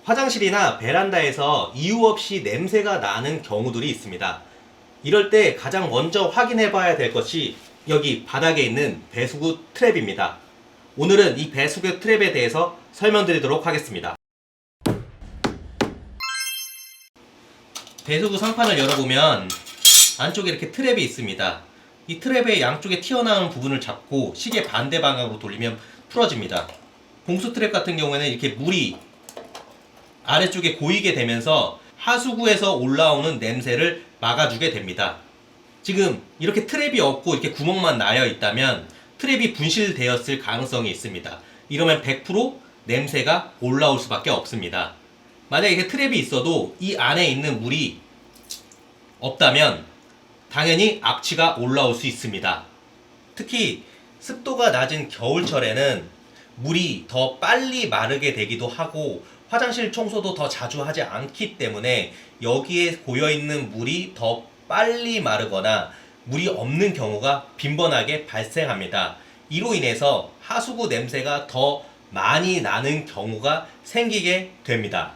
화장실이나 베란다에서 이유 없이 냄새가 나는 경우들이 있습니다. 이럴 때 가장 먼저 확인해 봐야 될 것이 여기 바닥에 있는 배수구 트랩입니다. 오늘은 이 배수구 트랩에 대해서 설명드리도록 하겠습니다. 배수구 상판을 열어보면 안쪽에 이렇게 트랩이 있습니다. 이 트랩의 양쪽에 튀어나오는 부분을 잡고 시계 반대 방향으로 돌리면 풀어집니다. 봉수 트랩 같은 경우에는 이렇게 물이 아래쪽에 고이게 되면서 하수구에서 올라오는 냄새를 막아주게 됩니다. 지금 이렇게 트랩이 없고 이렇게 구멍만 나여 있다면 트랩이 분실되었을 가능성이 있습니다. 이러면 100% 냄새가 올라올 수밖에 없습니다. 만약에 이렇게 트랩이 있어도 이 안에 있는 물이 없다면 당연히 악취가 올라올 수 있습니다. 특히 습도가 낮은 겨울철에는 물이 더 빨리 마르게 되기도 하고 화장실 청소도 더 자주 하지 않기 때문에 여기에 고여있는 물이 더 빨리 마르거나 물이 없는 경우가 빈번하게 발생합니다. 이로 인해서 하수구 냄새가 더 많이 나는 경우가 생기게 됩니다.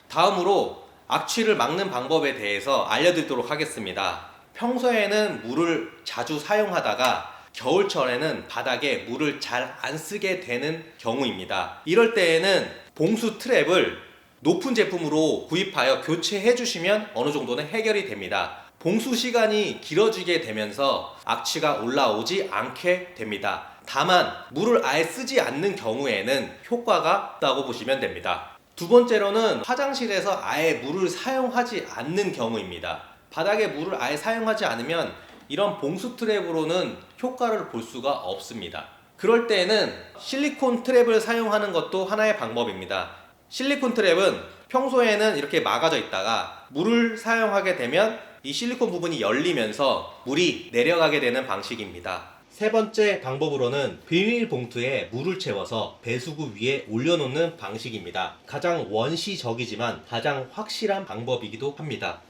다음으로 악취를 막는 방법에 대해서 알려드리도록 하겠습니다. 평소에는 물을 자주 사용하다가 겨울철에는 바닥에 물을 잘 안 쓰게 되는 경우입니다. 이럴 때에는 봉수 트랩을 높은 제품으로 구입하여 교체해 주시면 어느 정도는 해결이 됩니다. 봉수 시간이 길어지게 되면서 악취가 올라오지 않게 됩니다. 다만 물을 아예 쓰지 않는 경우에는 효과가 없다고 보시면 됩니다. 두 번째로는 화장실에서 아예 물을 사용하지 않는 경우입니다. 바닥에 물을 아예 사용하지 않으면 이런 봉수 트랩으로는 효과를 볼 수가 없습니다. 그럴 때에는 실리콘 트랩을 사용하는 것도 하나의 방법입니다. 실리콘 트랩은 평소에는 이렇게 막아져 있다가 물을 사용하게 되면 이 실리콘 부분이 열리면서 물이 내려가게 되는 방식입니다. 세 번째 방법으로는 비닐봉투에 물을 채워서 배수구 위에 올려놓는 방식입니다. 가장 원시적이지만 가장 확실한 방법이기도 합니다.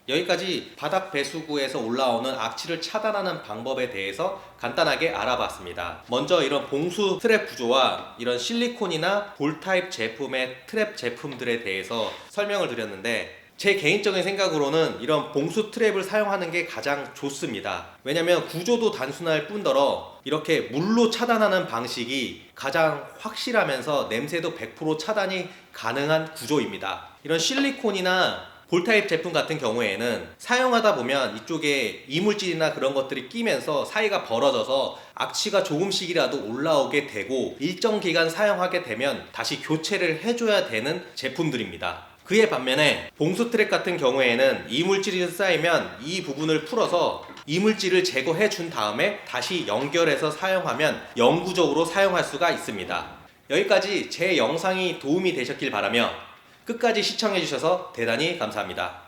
여기까지 바닥 배수구에서 올라오는 악취를 차단하는 방법에 대해서 간단하게 알아봤습니다. 먼저 이런 봉수 트랩 구조와 이런 실리콘이나 볼 타입 제품의 트랩 제품들에 대해서 설명을 드렸는데 제 개인적인 생각으로는 이런 봉수 트랩을 사용하는 게 가장 좋습니다. 왜냐면 구조도 단순할 뿐더러 이렇게 물로 차단하는 방식이 가장 확실하면서 냄새도 100% 차단이 가능한 구조입니다. 이런 실리콘이나 볼타입 제품 같은 경우에는 사용하다 보면 이쪽에 이물질이나 그런 것들이 끼면서 사이가 벌어져서 악취가 조금씩이라도 올라오게 되고 일정 기간 사용하게 되면 다시 교체를 해줘야 되는 제품들입니다. 그에 반면에 봉수 트랩 같은 경우에는 이물질이 쌓이면 이 부분을 풀어서 이물질을 제거해 준 다음에 다시 연결해서 사용하면 영구적으로 사용할 수가 있습니다. 여기까지 제 영상이 도움이 되셨길 바라며 끝까지 시청해 주셔서 대단히 감사합니다.